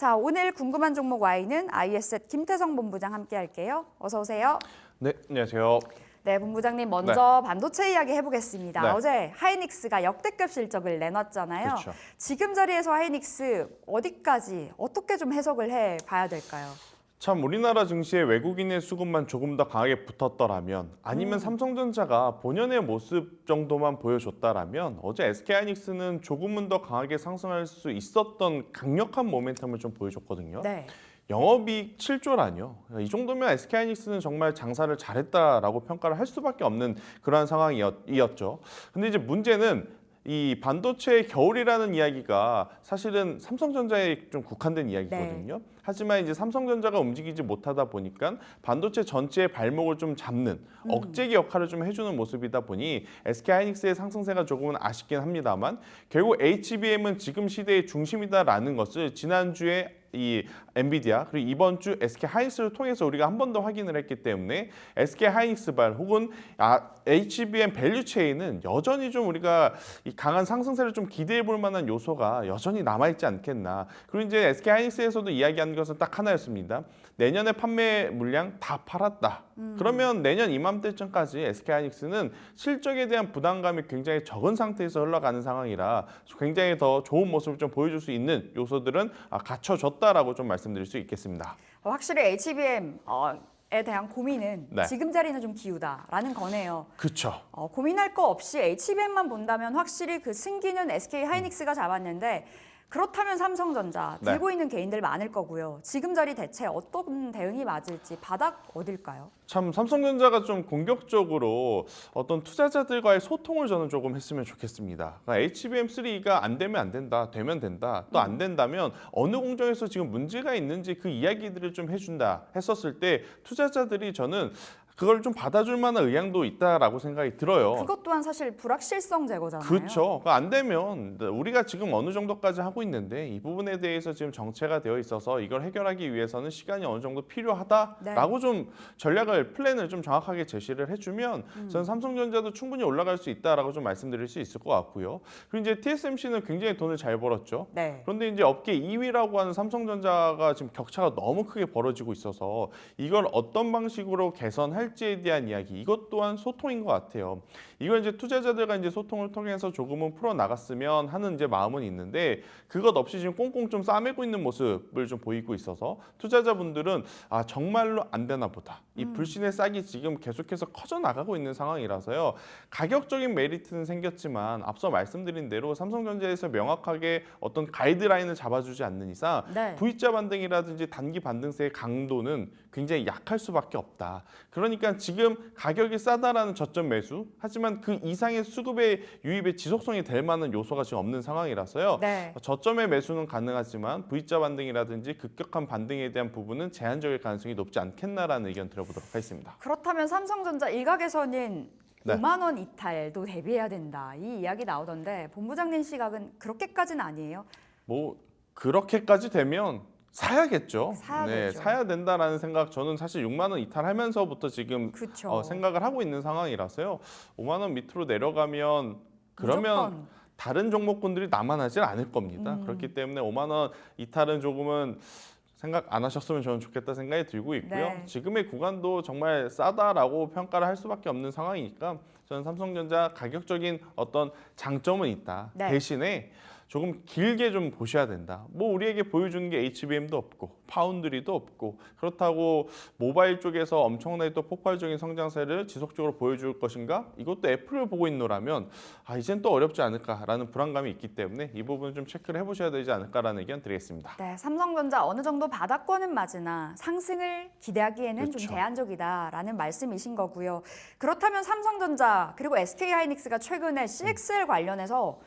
자, 오늘 궁금한 종목 Y는 iSet 김태성 본부장 함께 할게요. 어서 오세요. 네, 안녕하세요. 네, 본부장님 먼저 반도체 이야기 해보겠습니다. 네. 어제 하이닉스가 역대급 실적을 내놨잖아요. 그렇죠. 지금 자리에서 하이닉스 어디까지 어떻게 좀 해석을 해봐야 될까요? 참 우리나라 증시에 외국인의 수급만 조금 더 강하게 붙었더라면 아니면 삼성전자가 본연의 모습 정도만 보여줬다라면 어제 SK하이닉스는 조금은 더 강하게 상승할 수 있었던 강력한 모멘텀을 좀 보여줬거든요. 네. 영업이익 7조라뇨. 이 정도면 SK하이닉스는 정말 장사를 잘했다라고 평가를 할 수밖에 없는 그러한 상황이었죠. 근데 이제 문제는 이 반도체의 겨울이라는 이야기가 사실은 삼성전자에 좀 국한된 이야기거든요. 네. 하지만 이제 삼성전자가 움직이지 못하다 보니까 반도체 전체의 발목을 좀 잡는 억제기 역할을 좀 해주는 모습이다 보니 SK하이닉스의 상승세가 조금은 아쉽긴 합니다만 결국 HBM은 지금 시대의 중심이다라는 것을 지난주에 이 엔비디아 그리고 이번 주 SK하이닉스를 통해서 우리가 한 번 더 확인을 했기 때문에 SK하이닉스발 혹은 HBM 밸류체인은 여전히 좀 우리가 이 강한 상승세를 좀 기대해 볼 만한 요소가 여전히 남아있지 않겠나. 그리고 이제 SK하이닉스에서도 이야기한 것은 딱 하나였습니다. 내년에 판매 물량 다 팔았다. 그러면 내년 이맘때쯤까지 SK하이닉스는 실적에 대한 부담감이 굉장히 적은 상태에서 흘러가는 상황이라 굉장히 더 좋은 모습을 좀 보여줄 수 있는 요소들은 갖춰졌다라고 좀 말씀드릴 수 있겠습니다. 확실히 HBM에 대한 고민은 네. 지금 자리는 좀 기우다라는 거네요. 그렇죠. 고민할 거 없이 HBM만 본다면 확실히 그 승기는 SK하이닉스가 잡았는데 그렇다면 삼성전자 네. 들고 있는 개인들 많을 거고요. 지금 자리 대체 어떤 대응이 맞을지 바닥 어딜까요? 참 삼성전자가 좀 공격적으로 어떤 투자자들과의 소통을 저는 조금 했으면 좋겠습니다. 그러니까 HBM3가 안 되면 안 된다, 되면 된다. 또 안 된다면 어느 공정에서 지금 문제가 있는지 그 이야기들을 좀 해준다 했었을 때 투자자들이 저는 그걸 좀 받아줄 만한 의향도 있다라고 생각이 들어요. 그것 또한 사실 불확실성 제거잖아요. 그렇죠. 안 되면 우리가 지금 어느 정도까지 하고 있는데 이 부분에 대해서 지금 정체가 되어 있어서 이걸 해결하기 위해서는 시간이 어느 정도 필요하다라고 좀 전략을 플랜을 좀 정확하게 제시를 해주면 저는 삼성전자도 충분히 올라갈 수 있다라고 좀 말씀드릴 수 있을 것 같고요. 그리고 이제 TSMC는 굉장히 돈을 잘 벌었죠. 네. 그런데 이제 업계 2위라고 하는 삼성전자가 지금 격차가 너무 크게 벌어지고 있어서 이걸 어떤 방식으로 개선할지에 대한 이야기 이것 또한 소통인 것 같아요. 이걸 이제 투자자들과 이제 소통을 통해서 조금은 풀어 나갔으면 하는 이제 마음은 있는데 그것 없이 지금 꽁꽁 좀 싸매고 있는 모습을 좀 보이고 있어서 투자자분들은 정말로 안 되나 보다. 이 불신의 싹이 지금 계속해서 커져 나가고 있는 상황이라서요. 가격적인 메리트는 생겼지만 앞서 말씀드린 대로 삼성전자에서 명확하게 어떤 가이드라인을 잡아주지 않는 이상 네. V자 반등이라든지 단기 반등세의 강도는 굉장히 약할 수밖에 없다. 그러니까 지금 가격이 싸다라는 저점 매수 하지만 그 이상의 수급의 유입의 지속성이 될 만한 요소가 지금 없는 상황이라서요. 네. 저점의 매수는 가능하지만 V자 반등이라든지 급격한 반등에 대한 부분은 제한적일 가능성이 높지 않겠나라는 의견 드려보도록 하겠습니다. 그렇다면 삼성전자 일각에서는 네. 5만 원 이탈도 대비해야 된다. 이 이야기 나오던데 본부장님 시각은 그렇게까지는 아니에요? 뭐 그렇게까지 되면 사야겠죠. 사야겠죠. 네, 사야 된다라는 생각 저는 사실 6만 원 이탈하면서부터 지금 그쵸. 생각을 하고 있는 상황이라서요. 5만 원 밑으로 내려가면 그러면 무조건. 다른 종목군들이 남아나질 않을 겁니다. 그렇기 때문에 5만 원 이탈은 조금은 생각 안 하셨으면 저는 좋겠다 생각이 들고 있고요. 네. 지금의 구간도 정말 싸다라고 평가를 할 수밖에 없는 상황이니까 저는 삼성전자 가격적인 어떤 장점은 있다. 네. 대신에 조금 길게 좀 보셔야 된다. 뭐 우리에게 보여주는 게 HBM도 없고 파운드리도 없고 그렇다고 모바일 쪽에서 엄청나게 또 폭발적인 성장세를 지속적으로 보여줄 것인가? 이것도 애플을 보고 있노라면 이젠 또 어렵지 않을까라는 불안감이 있기 때문에 이 부분을 좀 체크를 해보셔야 되지 않을까라는 의견 드리겠습니다. 네, 삼성전자 어느 정도 바닥권은 맞으나 상승을 기대하기에는 좀 그렇죠. 제한적이다라는 말씀이신 거고요. 그렇다면 삼성전자 그리고 SK하이닉스가 최근에 CXL 관련해서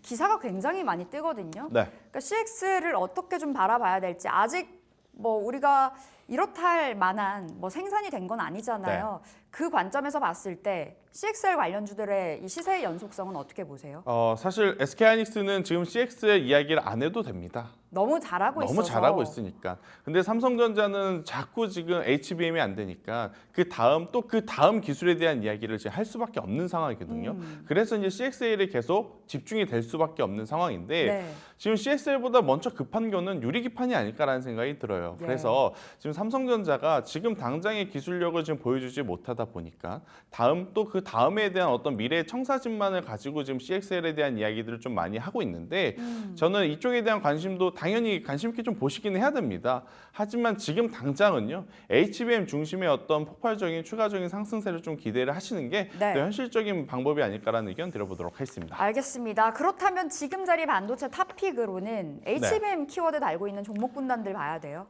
기사가 굉장히 많이 뜨거든요. 네. 그러니까 CX를 어떻게 좀 바라봐야 될지 아직 뭐 우리가 이렇다 할 만한 뭐 생산이 된 건 아니잖아요. 그 관점에서 봤을 때 CXL 관련주들의 이 시세의 연속성은 어떻게 보세요? 사실 SK하이닉스는 지금 CX의 이야기를 안 해도 됩니다. 너무 잘하고 너무 있어서. 잘하고 있으니까. 근데 삼성전자는 자꾸 지금 HBM이 안 되니까 그 다음 또 그 다음 기술에 대한 이야기를 지금 할 수밖에 없는 상황이거든요. 그래서 이제 CXL이 계속 집중이 될 수밖에 없는 상황인데 네. 지금 CXL보다 먼저 급한 거는 유리기판이 아닐까라는 생각이 들어요. 예. 그래서 지금 삼성전자가 지금 당장의 기술력을 지금 보여주지 못하다 보니까 다음 또 그 다음에 대한 어떤 미래의 청사진만을 가지고 지금 CXL에 대한 이야기들을 좀 많이 하고 있는데 저는 이쪽에 대한 관심도 당연히 관심 있게 좀 보시기는 해야 됩니다. 하지만 지금 당장은요. HBM 중심의 어떤 폭발적인 추가적인 상승세를 좀 기대를 하시는 게 네. 더 현실적인 방법이 아닐까라는 의견 드려보도록 하겠습니다. 알겠습니다. 그렇다면 지금 자리 반도체 탑픽으로는 네. HBM 키워드 달고 있는 종목 군단들 봐야 돼요.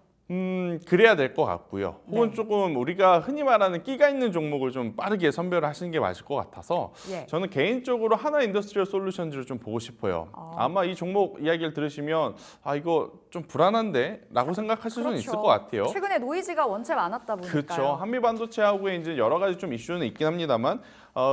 그래야 될 것 같고요. 혹은 네. 조금 우리가 흔히 말하는 끼가 있는 종목을 좀 빠르게 선별을 하시는 게 맞을 것 같아서 예. 저는 개인적으로 하나 인더스트리얼 솔루션즈를 좀 보고 싶어요. 아마 이 종목 이야기를 들으시면 이거 좀 불안한데? 라고 생각하실 수는 있을 것 같아요. 최근에 노이즈가 원체 많았다 보니까요. 그렇죠. 한미 반도체하고의 이제 여러 가지 좀 이슈는 있긴 합니다만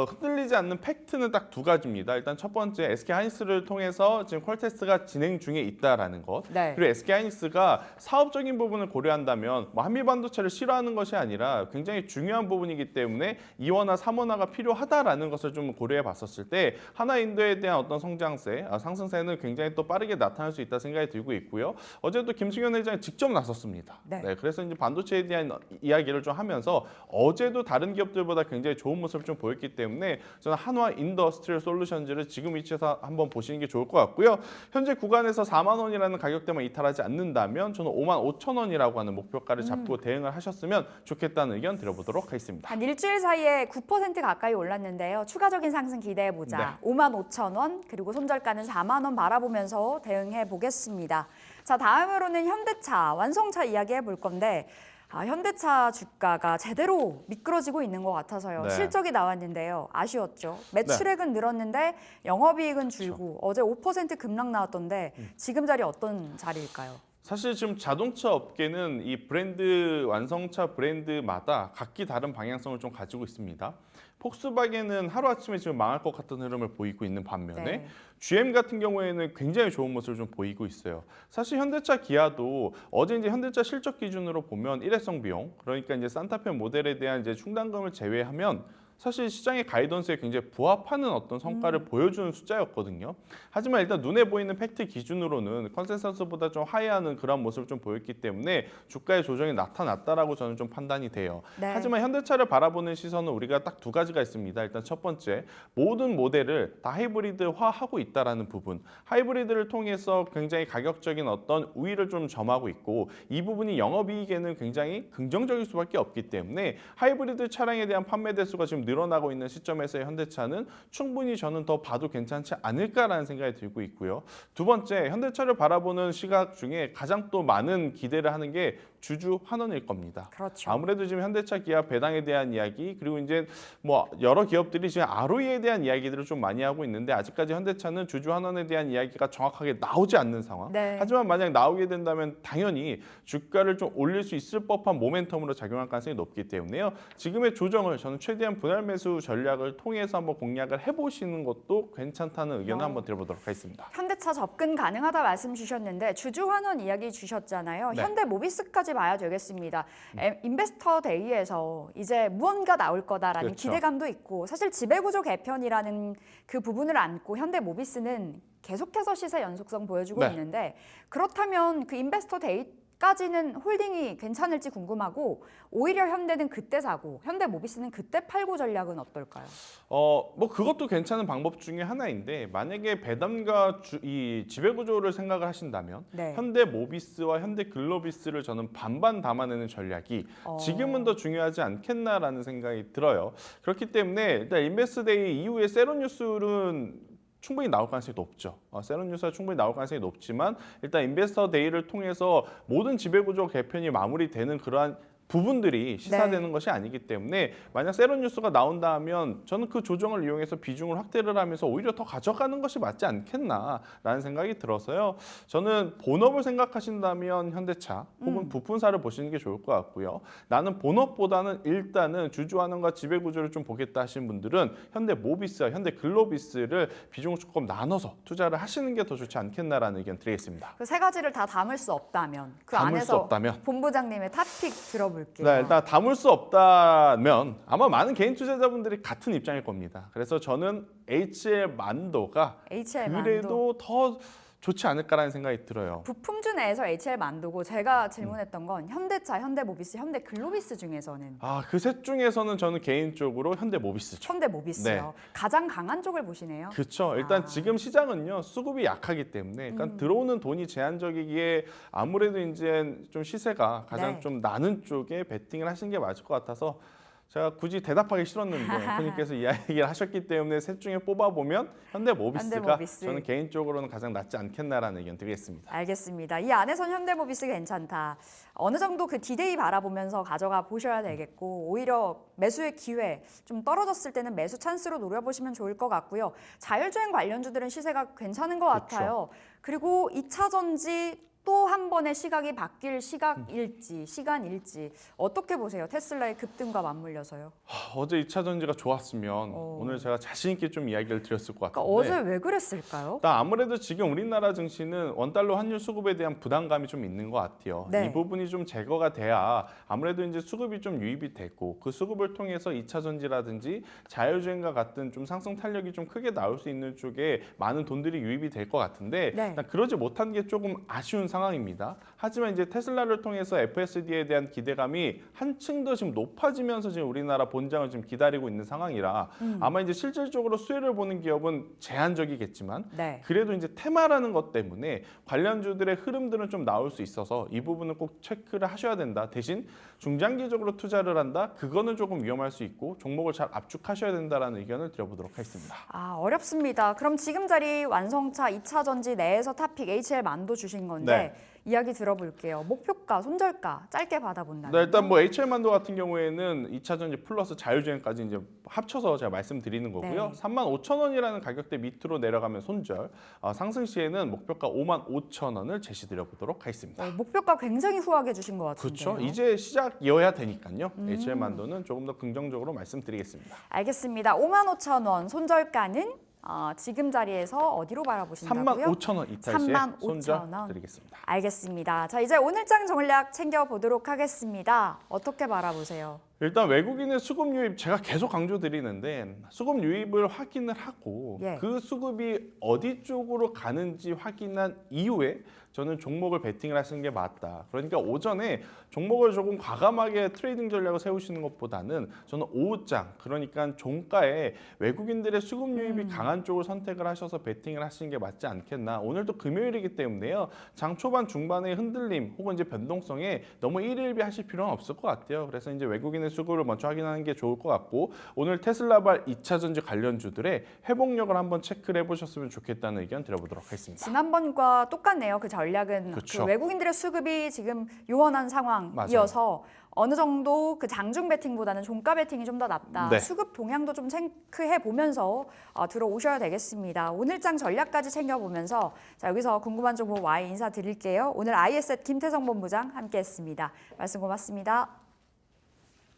흔들리지 않는 팩트는 딱 두 가지입니다. 일단 첫 번째 SK하이닉스를 통해서 지금 퀄테스트가 진행 중에 있다라는 것. 네. 그리고 SK하이닉스가 사업적인 부분을 고려한다면 뭐 한미 반도체를 싫어하는 것이 아니라 굉장히 중요한 부분이기 때문에 2원화, 3원화가 필요하다라는 것을 좀 고려해 봤었을 때 하나인도에 대한 어떤 성장세, 상승세는 굉장히 또 빠르게 나타날 수 있다 생각이 들고 있고요. 어제도 김승현 회장이 직접 나섰습니다. 네. 그래서 이제 반도체에 대한 이야기를 좀 하면서 어제도 다른 기업들보다 굉장히 좋은 모습을 좀 보였기 때문에 저는 한화 인더스트리얼 솔루션즈를 지금 위치에서 한번 보시는 게 좋을 것 같고요. 현재 구간에서 4만 원이라는 가격대만 이탈하지 않는다면 저는 5만 5천 원이라고 하는 목표가를 잡고 대응을 하셨으면 좋겠다는 의견 드려보도록 하겠습니다. 한 일주일 사이에 9% 가까이 올랐는데요. 추가적인 상승 기대해보자. 네. 5만 5천 원, 그리고 손절가는 4만 원 바라보면서 대응해 보겠습니다. 자, 다음으로는 현대차, 완성차 이야기해 볼 건데 현대차 주가가 제대로 미끄러지고 있는 것 같아서요. 네. 실적이 나왔는데요. 아쉬웠죠. 매출액은 늘었는데 영업이익은 줄고 어제 5% 급락 나왔던데 지금 자리 어떤 자리일까요? 사실 지금 자동차 업계는 이 브랜드 완성차 브랜드마다 각기 다른 방향성을 좀 가지고 있습니다. 폭스바겐은 하루아침에 지금 망할 것 같은 흐름을 보이고 있는 반면에 네. GM 같은 경우에는 굉장히 좋은 모습을 좀 보이고 있어요. 사실 현대차, 기아도 어제 이제 현대차 실적 기준으로 보면 일회성 비용, 그러니까 이제 산타페 모델에 대한 이제 충당금을 제외하면 사실 시장의 가이던스에 굉장히 부합하는 어떤 성과를 보여주는 숫자였거든요. 하지만 일단 눈에 보이는 팩트 기준으로는 컨센서스보다 좀 하회하는 그런 모습을 좀 보였기 때문에 주가의 조정이 나타났다라고 저는 좀 판단이 돼요. 네. 하지만 현대차를 바라보는 시선은 우리가 딱 두 가지가 있습니다. 일단 첫 번째, 모든 모델을 다 하이브리드화하고 있다라는 부분. 하이브리드를 통해서 굉장히 가격적인 어떤 우위를 좀 점하고 있고 이 부분이 영업이익에는 굉장히 긍정적일 수밖에 없기 때문에 하이브리드 차량에 대한 판매 대수가 지금 늘어나고 있는 시점에서의 현대차는 충분히 저는 더 봐도 괜찮지 않을까라는 생각이 들고 있고요. 두 번째, 현대차를 바라보는 시각 중에 가장 또 많은 기대를 하는 게 주주 환원일 겁니다. 그렇죠. 아무래도 지금 현대차, 기아 배당에 대한 이야기 그리고 이제 뭐 여러 기업들이 지금 ROE에 대한 이야기들을 좀 많이 하고 있는데 아직까지 현대차는 주주 환원에 대한 이야기가 정확하게 나오지 않는 상황. 네. 하지만 만약 나오게 된다면 당연히 주가를 좀 올릴 수 있을 법한 모멘텀으로 작용할 가능성이 높기 때문에요. 지금의 조정을 저는 최대한 분할 매수 전략을 통해서 한번 공략을 해보시는 것도 괜찮다는 의견을 한번 드려보도록 하겠습니다. 현대차 접근 가능하다 말씀 주셨는데 주주 환원 이야기 주셨잖아요. 네. 현대모비스까지 봐야 되겠습니다. 인베스터 데이에서 이제 무언가 나올 거다라는 그렇죠. 기대감도 있고 사실 지배구조 개편이라는 그 부분을 안고 현대모비스는 계속해서 시세 연속성 보여주고 네. 있는데 그렇다면 그 인베스터 데이까지는 홀딩이 괜찮을지 궁금하고 오히려 현대는 그때 사고 현대모비스는 그때 팔고 전략은 어떨까요? 뭐 그것도 괜찮은 방법 중에 하나인데 만약에 배당과 이 지배구조를 생각을 하신다면 네. 현대모비스와 현대글로비스를 저는 반반 담아내는 전략이 지금은 더 중요하지 않겠나라는 생각이 들어요. 그렇기 때문에 일단 인베스트데이 이후에 세론뉴스는 충분히 나올 가능성이 높죠. 세론뉴스가 충분히 나올 가능성이 높지만 일단 인베스터 데이를 통해서 모든 지배구조 개편이 마무리되는 그러한 부분들이 시사되는 것이 아니기 때문에 만약 세론 뉴스가 나온다 하면 저는 그 조정을 이용해서 비중을 확대를 하면서 오히려 더 가져가는 것이 맞지 않겠나라는 생각이 들어서요. 저는 본업을 생각하신다면 현대차 혹은 부품사를 보시는 게 좋을 것 같고요. 나는 본업보다는 일단은 주주환원과 지배구조를 좀 보겠다 하시는 분들은 현대모비스와 현대글로비스를 비중을 조금 나눠서 투자를 하시는 게 더 좋지 않겠나라는 의견 드리겠습니다. 그 세 가지를 다 담을 수 없다면 그 담을 수 안에서 없다면. 본부장님의 탑픽 들어볼게요. 네, 일단 담을 수 없다면 아마 많은 개인 투자자분들이 같은 입장일 겁니다. 그래서 저는 HL만도가 HL만도. 그래도 더 좋지 않을까라는 생각이 들어요. 부품주 내에서 HL만도고 제가 질문했던 건 현대차, 현대모비스, 현대글로비스 중에서는 그 셋 중에서는 저는 개인적으로 현대모비스죠. 현대모비스요. 네. 가장 강한 쪽을 보시네요. 그렇죠. 일단 지금 시장은요 수급이 약하기 때문에 그러니까 들어오는 돈이 제한적이기에 아무래도 이제 좀 시세가 가장 네. 좀 나는 쪽에 베팅을 하시는 게 맞을 것 같아서 제가 굳이 대답하기 싫었는데 대표님께서 이야기를 하셨기 때문에 셋 중에 뽑아보면 현대모비스가 현대모비스. 저는 개인적으로는 가장 낫지 않겠나라는 의견 드리겠습니다. 알겠습니다. 이 안에선 현대모비스 괜찮다. 어느 정도 그 디데이 바라보면서 가져가 보셔야 되겠고 오히려 매수의 기회 좀 떨어졌을 때는 매수 찬스로 노려보시면 좋을 것 같고요. 자율주행 관련주들은 시세가 괜찮은 것 같아요. 그리고 2차 전지 또 한 번의 시각이 바뀔 시간일지 어떻게 보세요? 테슬라의 급등과 맞물려서요. 어제 2차 전지가 좋았으면 오늘 제가 자신 있게 좀 이야기를 드렸을 것 같은데 그러니까 어제 왜 그랬을까요? 아무래도 지금 우리나라 증시는 원달러 환율 수급에 대한 부담감이 좀 있는 것 같아요. 네. 이 부분이 좀 제거가 돼야 아무래도 이제 수급이 좀 유입이 되고 그 수급을 통해서 2차 전지라든지 자율주행과 같은 좀 상승 탄력이 좀 크게 나올 수 있는 쪽에 많은 돈들이 유입이 될 것 같은데 네. 그러지 못한 게 조금 아쉬운 상황입니다. 하지만 이제 테슬라를 통해서 FSD에 대한 기대감이 한층 더 지금 높아지면서 지금 우리나라 본장을 지금 기다리고 있는 상황이라 아마 이제 실질적으로 수혜를 보는 기업은 제한적이겠지만 네. 그래도 이제 테마라는 것 때문에 관련주들의 흐름들은 좀 나올 수 있어서 이 부분은 꼭 체크를 하셔야 된다. 대신 중장기적으로 투자를 한다. 그거는 조금 위험할 수 있고 종목을 잘 압축하셔야 된다라는 의견을 드려보도록 하겠습니다. 어렵습니다. 그럼 지금 자리 완성차 2차 전지 내에서 탑픽 HL만도 주신 건데 네. 이야기 들어볼게요. 목표가, 손절가 짧게 받아본다면. 네, 일단 뭐 HL만도 같은 경우에는 2차 전지 플러스 자율주행까지 이제 합쳐서 제가 말씀드리는 거고요. 네. 35,000원이라는 가격대 밑으로 내려가면 손절. 상승 시에는 목표가 55,000원을 제시드려 보도록 하겠습니다. 목표가 굉장히 후하게 주신 것 같은데요. 그렇죠. 이제 시작이어야 되니까요. HL만도는 조금 더 긍정적으로 말씀드리겠습니다. 알겠습니다. 55,000원 손절가는 지금 자리에서 어디로 바라보신다고요? 35,000원 이탈 시에 35,000원. 손절 드리겠습니다. 알겠습니다. 자, 이제 오늘장 전략 챙겨보도록 하겠습니다. 어떻게 바라보세요? 일단 외국인의 수급 유입 제가 계속 강조드리는데 수급 유입을 확인을 하고 예. 그 수급이 어디 쪽으로 가는지 확인한 이후에 저는 종목을 베팅을 하시는 게 맞다. 그러니까 오전에 종목을 조금 과감하게 트레이딩 전략을 세우시는 것보다는 저는 오후장 그러니까 종가에 외국인들의 수급 유입이 강한 쪽을 선택을 하셔서 베팅을 하시는 게 맞지 않겠나. 오늘도 금요일이기 때문에요. 장 초반 중반의 흔들림 혹은 이제 변동성에 너무 일일비 하실 필요는 없을 것 같아요. 그래서 이제 외국인의 수급을 먼저 확인하는 게 좋을 것 같고 오늘 테슬라발 2차 전지 관련주들의 회복력을 한번 체크를 해보셨으면 좋겠다는 의견 드려보도록 하겠습니다. 지난번과 똑같네요. 그 전략은 그쵸. 그 외국인들의 수급이 지금 요원한 상황이어서 어느 정도 그 장중 베팅보다는 종가 베팅이 좀 더 낫다. 네. 수급 동향도 좀 체크해 보면서 들어오셔야 되겠습니다. 오늘장 전략까지 챙겨보면서 자, 여기서 궁금한 정보 Y 인사드릴게요. 오늘 ISET 김태성 본부장 함께했습니다. 말씀 고맙습니다.